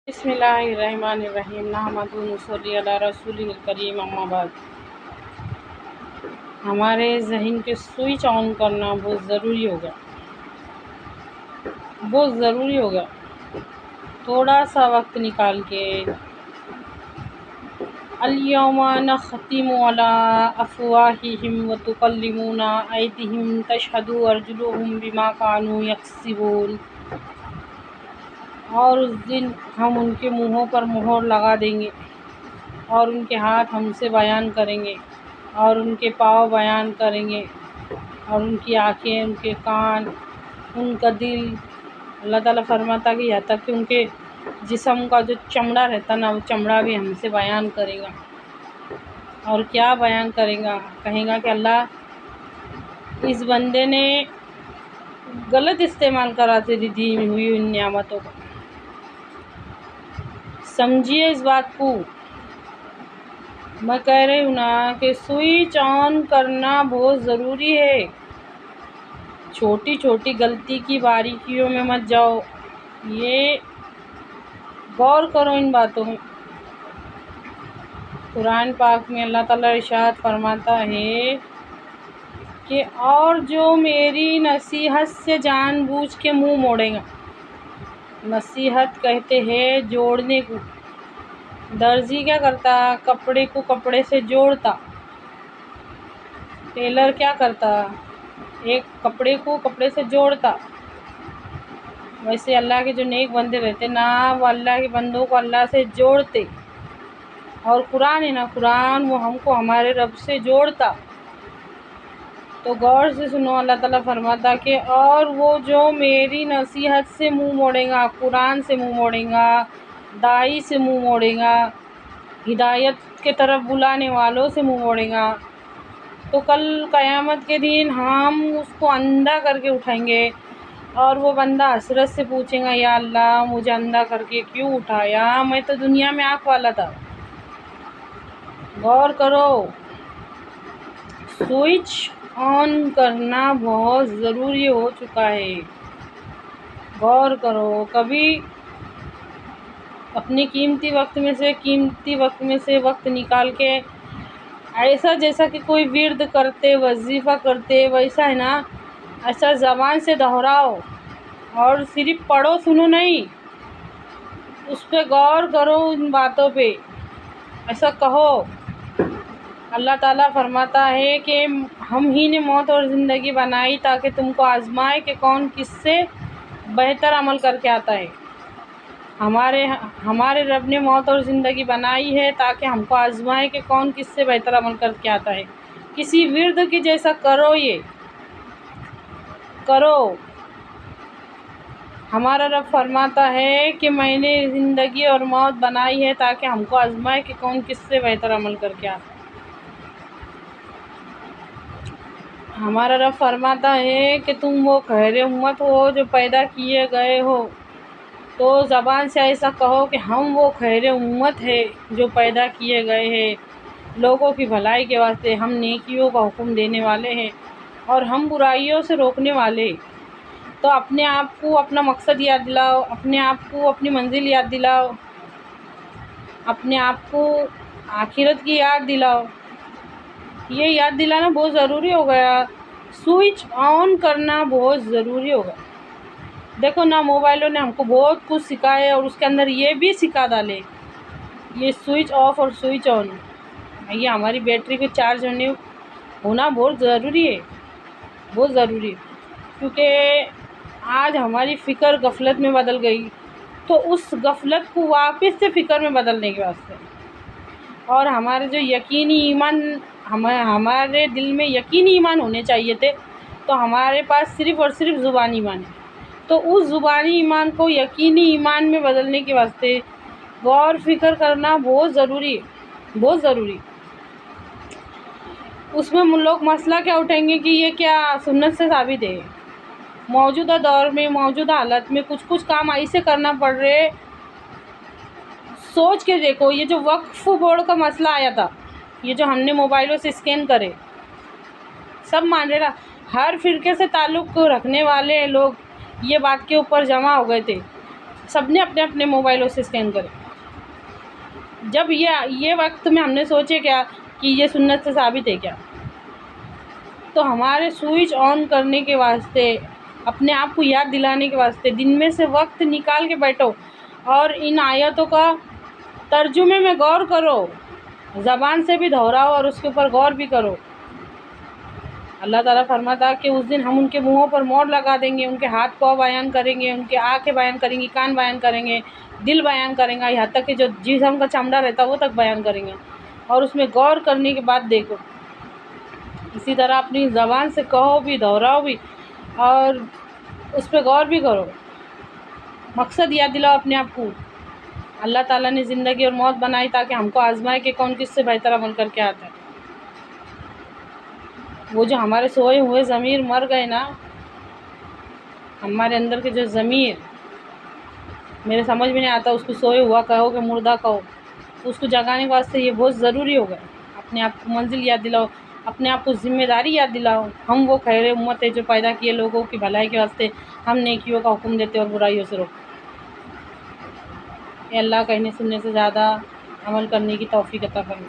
بسم اللہ الرحمن الرحیم نحمدہ ونصلی علی رسولہ الکریم اما بعد۔ ہمارے ذہن کے سوئچ آن کرنا بہت ضروری ہوگا تھوڑا سا وقت نکال کے۔ الیوم نختم علی افواہہم وتکلمنا ایدیہم تشہد ارجلہم بما کانوا یکسبون۔ اور اس دن ہم ان کے منہوں پر مہر لگا دیں گے اور ان کے ہاتھ ہم سے بیان کریں گے اور ان کے پاؤں بیان کریں گے اور ان کی آنکھیں، ان کے کان، ان کا دل۔ اللہ تعالیٰ فرماتا کہ یہاں تک کہ ان کے جسم کا جو چمڑا رہتا نا، وہ چمڑا بھی ہم سے بیان کرے گا۔ اور کیا بیان کرے گا؟ کہیں گا کہ اللہ اس بندے نے غلط استعمال کرا تیری دی ہوئی ان نعمتوں کا۔ سمجھیے اس بات کو، میں کہہ رہی ہوں نا کہ سوئچ آن کرنا بہت ضروری ہے۔ چھوٹی چھوٹی غلطی کی باریکیوں میں مت جاؤ، یہ غور کرو ان باتوں میں۔ قرآن پاک میں اللہ تعالیٰ ارشاد فرماتا ہے کہ اور جو میری نصیحت سے جان بوجھ کے منہ موڑے گا۔ نصیحت کہتے ہیں جوڑنے کو۔ درزی کیا کرتا؟ کپڑے کو کپڑے سے جوڑتا۔ ٹیلر کیا کرتا؟ ایک کپڑے کو کپڑے سے جوڑتا۔ ویسے اللہ کے جو نیک بندے رہتے نا، وہ اللہ کے بندوں کو اللہ سے جوڑتے۔ اور قرآن ہے نا، قرآن وہ ہم کو ہمارے رب سے جوڑتا۔ تو غور سے سنو، اللہ تعالیٰ فرماتا کہ اور وہ جو میری نصیحت سے منہ موڑے گا، قرآن سے منہ موڑے گا، داعی سے منہ موڑے گا، ہدایت کے طرف بلانے والوں سے منہ موڑے گا، تو کل قیامت کے دن ہم اس کو اندھا کر کے اٹھائیں گے اور وہ بندہ حسرت سے پوچھے گا، یا اللہ مجھے اندھا کر کے کیوں اٹھایا؟ میں تو دنیا میں آنکھ والا تھا۔ غور کرو، سوئچ آن کرنا بہت ضروری ہو چکا ہے۔ غور کرو، کبھی اپنے قیمتی وقت میں سے وقت نکال کے ایسا جیسا کہ کوئی ورد کرتے، وظیفہ کرتے، ویسا ہے نا، ایسا زبان سے دہراؤ اور صرف پڑھو سنو نہیں، اس پہ غور کرو، ان باتوں پہ ایسا کہو۔ اللہ تعالیٰ فرماتا ہے کہ ہم ہی نے موت اور زندگی بنائی تاکہ تم کو آزمائے کہ کون کس سے بہتر عمل کر کے آتا ہے۔ ہمارے رب نے موت اور زندگی بنائی ہے تاکہ ہم کو آزمائے کہ کون کس سے بہتر عمل کر کے آتا ہے۔ کسی ورد کی جیسا کرو، یہ کرو۔ ہمارا رب فرماتا ہے کہ میں نے زندگی اور موت بنائی ہے تاکہ ہم کو آزمائے کہ کون کس سے بہتر عمل کر کے آتا ہے۔ ہمارا رب فرماتا ہے کہ تم وہ خیر امت ہو جو پیدا کیے گئے ہو، تو زبان سے ایسا کہو کہ ہم وہ خیر امت ہے جو پیدا کیے گئے ہیں لوگوں کی بھلائی کے واسطے۔ ہم نیکیوں کا حکم دینے والے ہیں اور ہم برائیوں سے روکنے والے۔ تو اپنے آپ کو اپنا مقصد یاد دلاؤ، اپنے آپ کو اپنی منزل یاد دلاؤ، اپنے آپ کو آخرت کی یاد دلاؤ۔ یہ یاد دلانا بہت ضروری ہو گیا، سوئچ آن کرنا بہت ضروری ہوگا۔ دیکھو نا، موبائلوں نے ہم کو بہت کچھ سکھایا اور اس کے اندر یہ بھی سکھا ڈالے، یہ سوئچ آف اور سوئچ آن۔ یہ ہماری بیٹری کو چارج ہونا بہت ضروری ہے، بہت ضروری ہے، کیونکہ آج ہماری فکر غفلت میں بدل گئی، تو اس غفلت کو واپس سے فکر میں بدلنے کے واسطے اور ہمارے جو یقینی ایمان، ہمارے دل میں یقینی ایمان ہونے چاہیے تھے، تو ہمارے پاس صرف اور صرف زبانی ایمان ہے۔ تو اس زبانی ایمان کو یقینی ایمان میں بدلنے کے واسطے غور فکر کرنا بہت ضروری ہے، بہت ضروری۔ اس میں لوگ مسئلہ کیا اٹھائیں گے کہ یہ کیا سنت سے ثابت ہے؟ موجودہ دور میں، موجودہ حالت میں کچھ کام ایسے کرنا پڑ رہے۔ سوچ کے دیکھو، یہ جو وقف بورڈ کا مسئلہ آیا تھا، یہ جو ہم نے موبائلوں سے اسکین کرے، سب مان رہے نا، ہر فرقے سے تعلق رکھنے والے لوگ یہ بات کے اوپر جمع ہو گئے تھے سب نے اپنے اپنے موبائلوں سے اسکین کرے. جب یہ وقت میں ہم نے سوچے کیا کہ یہ سنت سے ثابت ہے کیا، تو ہمارے سوئچ آن کرنے کے واسطے، اپنے آپ کو یاد دلانے کے واسطے دن میں سے وقت نکال کے بیٹھو اور ان آیتوں کا ترجمے میں غور کرو، زبان سے بھی دہراؤ اور اس کے اوپر غور بھی کرو. اللہ تعالیٰ فرماتا کہ اس دن ہم ان کے منہوں پر مہر لگا دیں گے، ان کے ہاتھ پاؤں بیان کریں گے، ان کے آنکھیں بیان کریں گی، کان بیان کریں گے، دل بیان کریں گا، یہاں تک کہ جو جسم کا چمڑا رہتا ہے وہ تک بیان کریں گے. اور اس میں غور کرنے کے بعد دیکھو. اسی طرح اپنی زبان سے کہو بھی، دہراؤ بھی اور اس پہ غور بھی کرو. مقصد یاد دلاؤ اپنے آپ کو. اللہ تعالیٰ نے زندگی اور موت بنائی تاکہ ہم کو آزمائے کہ کون کس سے بہتر عمل کر کے آتا ہے. وہ جو ہمارے سوئے ہوئے ضمیر مر گئے نا، ہمارے اندر کے جو ضمیر، میرے سمجھ میں نہیں آتا اس کو سوئے ہوا کہو کہ مردہ کہو، اس کو جگانے کے واسطے یہ بہت ضروری ہوگا. اپنے آپ کو منزل یاد دلاؤ، اپنے آپ کو ذمہ داری یاد دلاؤ. ہم وہ خیر امت ہے جو پیدا کیے لوگوں کی بھلائی کے واسطے، ہم نیکیوں کا حکم دیتے اور برائیوں سے روکتے. اے اللہ کہنے سننے سے زیادہ عمل کرنے کی توفیق عطا فرما.